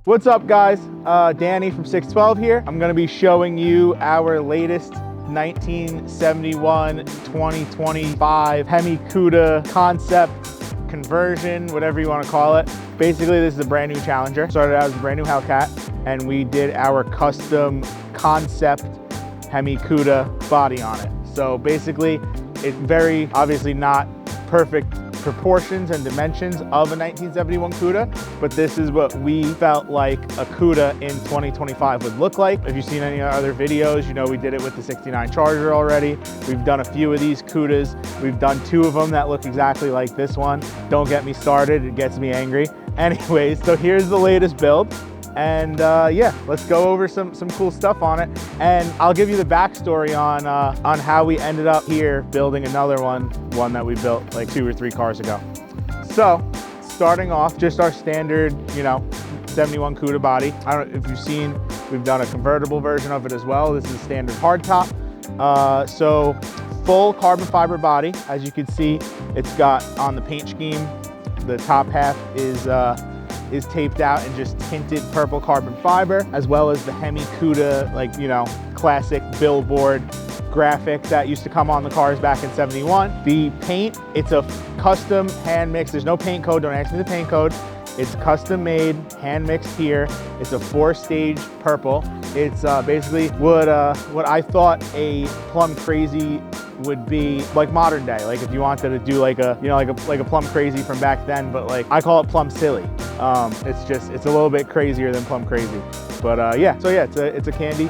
What's up, guys? Danny from 612 here. I'm gonna be showing you our latest 1971-2025 Hemi Cuda concept conversion, whatever you want to call it. Basically, this is a brand new Challenger. Started out as a brand new Hellcat, and we did our custom concept Hemi Cuda body on it. So basically, it's very obviously not perfect proportions and dimensions of a 1971 Cuda, but this is what we felt like a Cuda in 2025 would look like. If you've seen any other videos, you know we did it with the 69 Charger already. We've done a few of these Cudas. We've done 2 of them that look exactly like this one. Don't get me started, it gets me angry. Anyways, so here's the latest build. And yeah, let's go over some cool stuff on it. And I'll give you the backstory on how we ended up here building another one that we built like 2 or 3 cars ago. So starting off, just our standard, 71 Cuda body. I don't know if you've seen, we've done a convertible version of it as well. This is standard hardtop. So full carbon fiber body. As you can see, it's got on the paint scheme, the top half is taped out and just tinted purple carbon fiber, as well as the Hemi Cuda, classic billboard graphic that used to come on the cars back in 71. The paint, it's a custom hand mix. There's no paint code, don't ask me the paint code. It's custom made, hand mixed here. It's a 4-stage purple. It's basically what I thought a Plum Crazy would be like modern day. Like if you wanted to do like a Plum Crazy from back then, but like I call it Plum Silly. It's a little bit crazier than Plum Crazy. But yeah, so yeah, it's a candy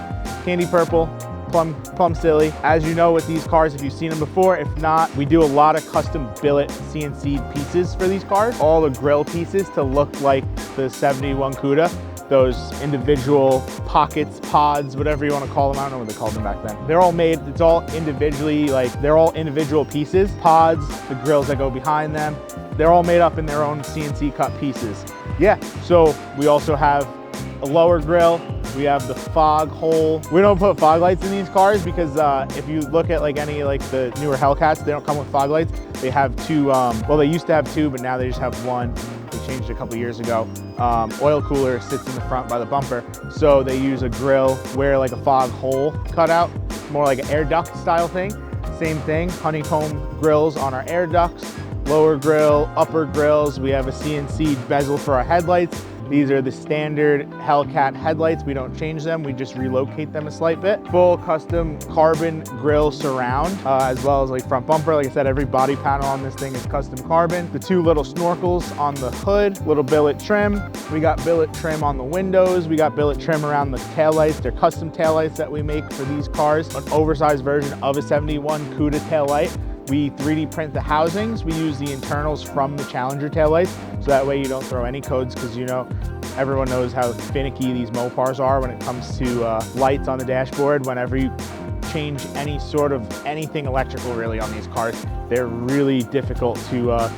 purple, plum silly. As you know with these cars, if you've seen them before, if not, we do a lot of custom billet CNC pieces for these cars. All the grill pieces to look like the 71 Cuda. Those individual pockets, pods, whatever you want to call them. I don't know what they called them back then. They're all made, it's all individually, they're all individual pieces. Pods, the grills that go behind them, they're all made up in their own CNC cut pieces. Yeah, so we also have a lower grill. We have the fog hole. We don't put fog lights in these cars because if you look at any the newer Hellcats, they don't come with fog lights. They have 2, well, they used to have 2, but now they just have 1. They changed it a couple years ago. Oil cooler sits in the front by the bumper. So they use a grill where a fog hole cutout, more like an air duct style thing. Same thing, honeycomb grills on our air ducts, lower grill, upper grills. We have a CNC bezel for our headlights. These are the standard Hellcat headlights. We don't change them, we just relocate them a slight bit. Full custom carbon grille surround, as well as front bumper. Like I said, every body panel on this thing is custom carbon. The 2 little snorkels on the hood, little billet trim. We got billet trim on the windows. We got billet trim around the taillights. They're custom taillights that we make for these cars. An oversized version of a 71 Cuda taillight. We 3D print the housings. We use the internals from the Challenger taillights, so that way you don't throw any codes, because everyone knows how finicky these Mopars are when it comes to lights on the dashboard. Whenever you change any sort of anything electrical really on these cars, they're really difficult to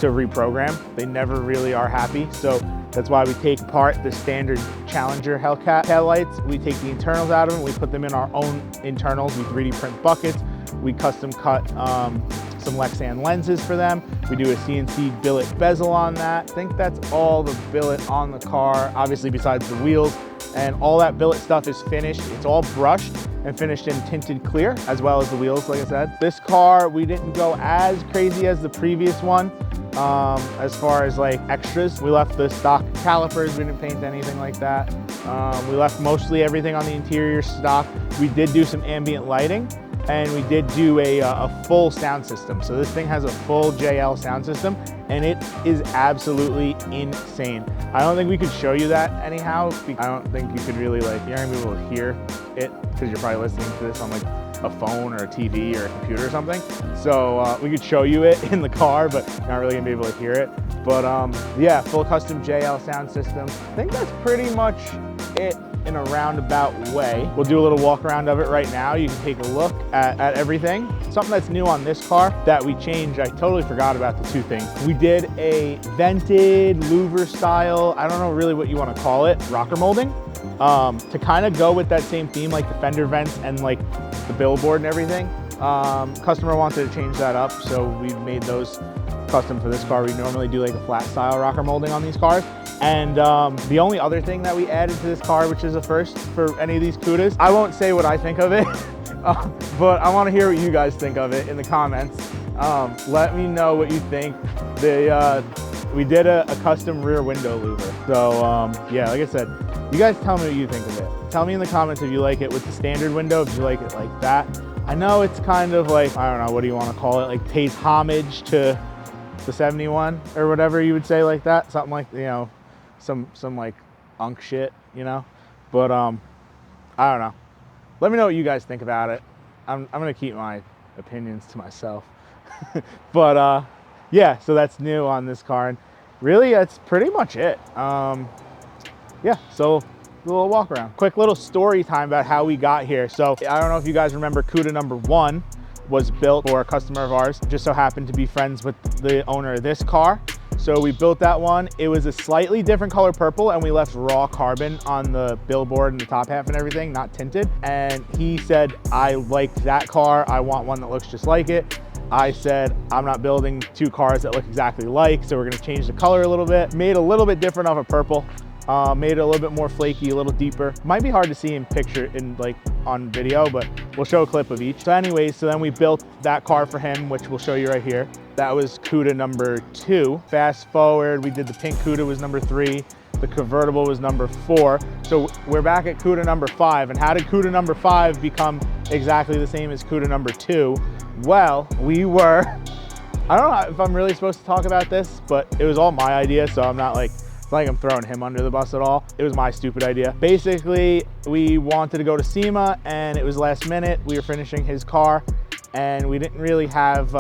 reprogram. They never really are happy. So that's why we take apart the standard Challenger Hellcat taillights. We take the internals out of them. We put them in our own internals. We 3D print buckets. We custom cut some Lexan lenses for them. We do a CNC billet bezel on that. I think that's all the billet on the car, obviously besides the wheels. And all that billet stuff is finished. It's all brushed and finished in tinted clear, as well as the wheels, like I said. This car, we didn't go as crazy as the previous one. As far as extras, we left the stock calipers. We didn't paint anything like that. We left mostly everything on the interior stock. We did do some ambient lighting, and we did do a full sound system. So this thing has a full JL sound system, and it is absolutely insane. I don't think we could show you that anyhow. I don't think you could really you're not gonna be able to hear it, because you're probably listening to this on a phone or a TV or a computer or something. So we could show you it in the car, but you're not really gonna be able to hear it. But yeah, full custom JL sound system. I think that's pretty much it in a roundabout way. We'll do a little walk around of it right now. You can take a look at everything. Something that's new on this car that we changed, I totally forgot about the 2 things. We did a vented louver style, I don't know really what you want to call it, rocker molding, to kind of go with that same theme, like the fender vents and the billboard and everything. Customer wanted to change that up, so we made those custom for this car. We normally do a flat style rocker molding on these cars, And the only other thing that we added to this car, which is a first for any of these Cudas, I won't say what I think of it, but I want to hear what you guys think of it in the comments. Let me know what you think. We did a custom rear window louver. So yeah, like I said, you guys tell me what you think of it. Tell me in the comments if you like it with the standard window, if you like it like that. I know it's kind of like, I don't know, what do you want to call it? Like pays homage to the 71 or whatever you would say, like that. Something like, you know, some like unk shit, you know? But I don't know. Let me know what you guys think about it. I'm gonna keep my opinions to myself. But yeah, so that's new on this car, and really that's pretty much it. Yeah, so a little walk around. Quick little story time about how we got here. So I don't know if you guys remember, Cuda number 1 was built for a customer of ours, just so happened to be friends with the owner of this car. So we built that one. It was a slightly different color purple, and we left raw carbon on the billboard and the top half and everything, not tinted. And he said, I liked that car. I want one that looks just like it. I said, I'm not building 2 cars that look exactly alike, so we're gonna change the color a little bit. Made a little bit different of a purple. Made it a little bit more flaky, a little deeper. Might be hard to see in picture, in like on video, but we'll show a clip of each. So anyways, so then we built that car for him, which we'll show you right here. That was Cuda number 2. Fast forward, we did the pink Cuda was number 3. The convertible was number 4. So we're back at Cuda number 5. And how did Cuda number 5 become exactly the same as Cuda number 2? Well, we were, I don't know if I'm really supposed to talk about this, but it was all my idea, so I'm not like, it's like I'm throwing him under the bus at all. It was my stupid idea. Basically, we wanted to go to SEMA, and it was last minute. We were finishing his car, and we didn't really have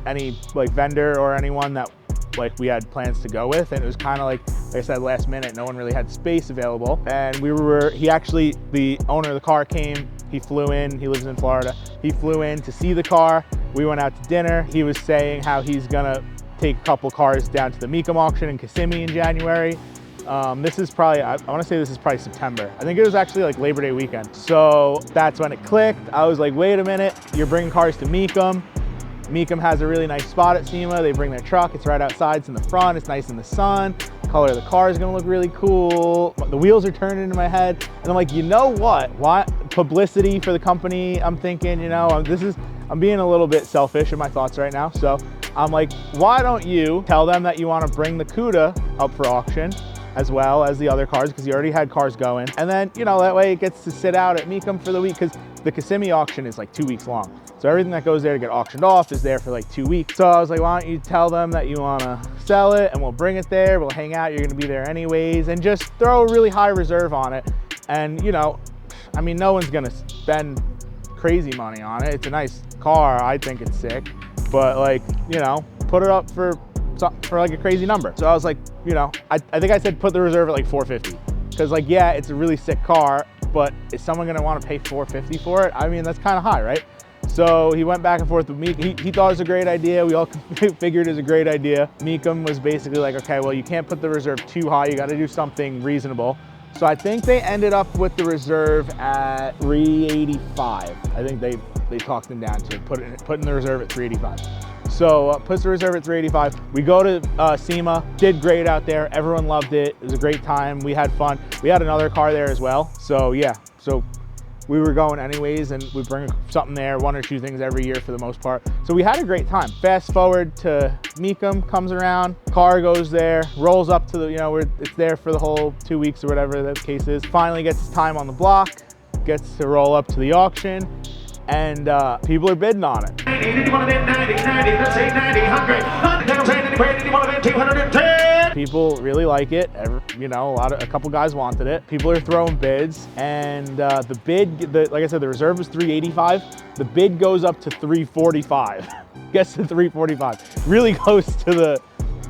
any like vendor or anyone that like we had plans to go with, and it was kind of like I said, last minute. No one really had space available, and the owner of the car came. He flew in. He lives in Florida. He flew in to see the car. We went out to dinner. He was saying how he's gonna take a couple cars down to the Mecum auction in Kissimmee in January. This is probably, I want to say this is probably September. I think it was actually like Labor Day weekend. So that's when it clicked. I was like, wait a minute, you're bringing cars to Mecum. Mecum has a really nice spot at SEMA. They bring their truck. It's right outside. It's in the front. It's nice in the sun. The color of the car is gonna look really cool. The wheels are turning in my head. And I'm like, you know what? Why publicity for the company? I'm thinking, you know, I'm being a little bit selfish in my thoughts right now. So I'm like, why don't you tell them that you want to bring the Cuda up for auction as well as the other cars, because you already had cars going. And then, you know, that way it gets to sit out at Mecum for the week, because the Kissimmee auction is like 2 weeks long. So everything that goes there to get auctioned off is there for like 2 weeks. So I was like, why don't you tell them that you want to sell it, and we'll bring it there. We'll hang out. You're going to be there anyways, and just throw a really high reserve on it. And, you know, I mean, no one's going to spend crazy money on it. It's a nice car. I think it's sick. But like, you know, put it up for like a crazy number. So I was like, you know, I think I said put the reserve at like 450, because like, yeah, it's a really sick car, but is someone gonna want to pay 450 for it? I mean, that's kind of high, right? So he went back and forth with me. He thought it was a great idea. We all figured it was a great idea. Mecum was basically like, okay, well, you can't put the reserve too high. You got to do something reasonable. So I think they ended up with the reserve at 385. I think they talked them down to putting the reserve at 385. So puts the reserve at 385. We go to SEMA, did great out there. Everyone loved it. It was a great time. We had fun. We had another car there as well. So yeah, so we were going anyways, and we bring something there, 1 or 2 things every year for the most part. So we had a great time. Fast forward to Mecum comes around, car goes there, rolls up to the, you know, it's there for the whole 2 weeks or whatever the case is. Finally gets his time on the block, gets to roll up to the auction, and people are bidding on it. People really like it. You know, a couple guys wanted it. People are throwing bids, and the bid, like I said, the reserve was 385. The bid goes up to 345. Gets to 345. Really close to the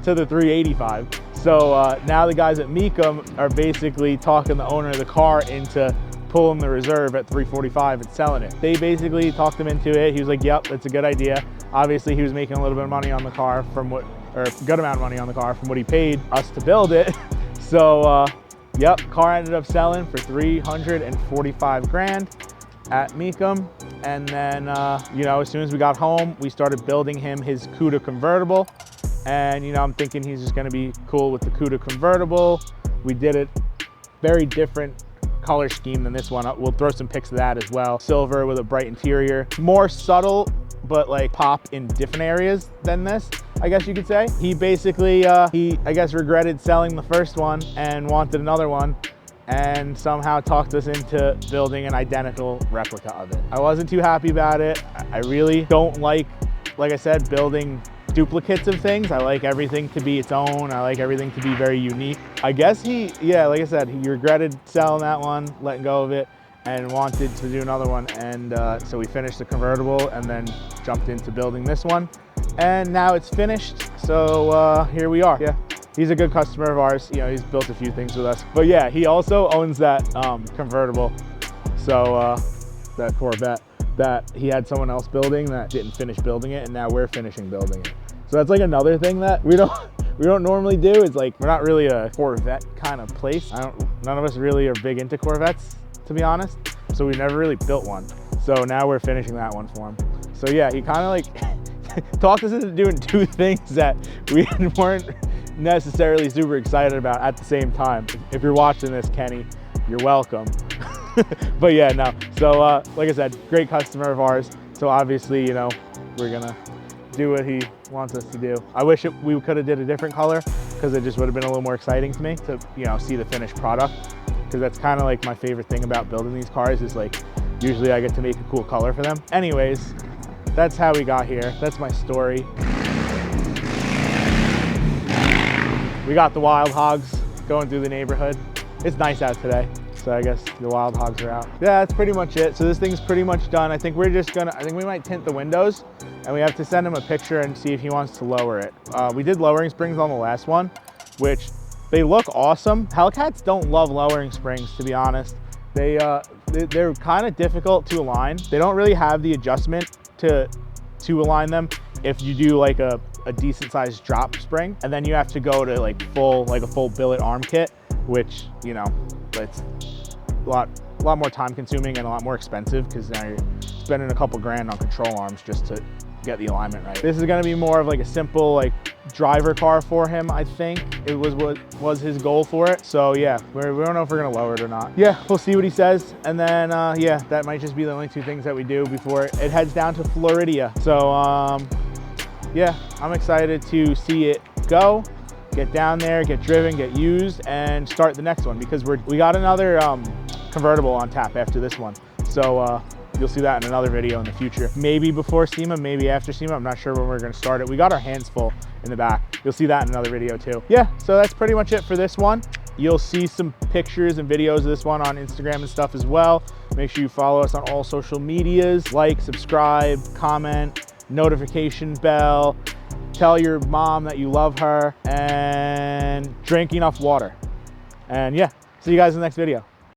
385. So now the guys at Mecum are basically talking the owner of the car into pulling the reserve at 345 and selling it. They basically talked him into it. He was like, yep, that's a good idea. Obviously, he was making a little bit of money on the car or a good amount of money on the car from what he paid us to build it. So, yep, car ended up selling for 345 grand at Mecum. And then, you know, as soon as we got home, we started building him his Cuda convertible. And you know, I'm thinking he's just gonna be cool with the Cuda convertible. We did it very different color scheme than this one. We'll throw some pics of that as well. Silver with a bright interior, more subtle, but like pop in different areas than this, I guess you could say. He basically, he I guess regretted selling the first one and wanted another one, and somehow talked us into building an identical replica of it. I wasn't too happy about it. I really don't like I said, building duplicates of things. I like everything to be its own. I like everything to be very unique. I guess yeah, like I said, he regretted selling that one, letting go of it, and wanted to do another one. And so we finished the convertible and then jumped into building this one. And now it's finished. So here we are. Yeah, he's a good customer of ours. You know, he's built a few things with us. But yeah, he also owns that convertible. So that Corvette that he had someone else building that didn't finish building it, and now we're finishing building it. So that's like another thing that we don't normally do. Is like, we're not really a Corvette kind of place. None of us really are big into Corvettes, to be honest. So we never really built one. So now we're finishing that one for him. So yeah, he kind of like talked us into doing two things that we weren't necessarily super excited about at the same time. If you're watching this, Kenny, you're welcome. But yeah, no. So like I said, great customer of ours. So obviously, you know, we're gonna do what he wants us to do. I wish we could have did a different color, because it just would have been a little more exciting to me to, you know, see the finished product. Because that's kind of like my favorite thing about building these cars, is like, usually I get to make a cool color for them. Anyways, that's how we got here. That's my story. We got the wild hogs going through the neighborhood. It's nice out today, so I guess the wild hogs are out. Yeah, that's pretty much it. So this thing's pretty much done. I think we might tint the windows, and we have to send him a picture and see if he wants to lower it. We did lowering springs on the last one, which they look awesome. Hellcats don't love lowering springs, to be honest. They're kind of difficult to align. They don't really have the adjustment to align them if you do like a decent sized drop spring, and then you have to go to like a full billet arm kit, which, you know, it's a lot more time consuming and a lot more expensive, because now you're spending a couple grand on control arms just to get the alignment right. This is going to be more of like a simple like driver car for him. I think it was what was his goal for it. So yeah, we don't know if we're going to lower it or not. Yeah, we'll see what he says. And then yeah, that might just be the only two things that we do before it heads down to Florida. So yeah, I'm excited to see it go, get down there, get driven, get used, and start the next one, because we got another convertible on tap after this one. So you'll see that in another video in the future. Maybe before SEMA, maybe after SEMA. I'm not sure when we're gonna start it. We got our hands full in the back. You'll see that in another video too. Yeah, so that's pretty much it for this one. You'll see some pictures and videos of this one on Instagram and stuff as well. Make sure you follow us on all social medias. Like, subscribe, comment, notification bell. Tell your mom that you love her, and drink enough water. And yeah, see you guys in the next video.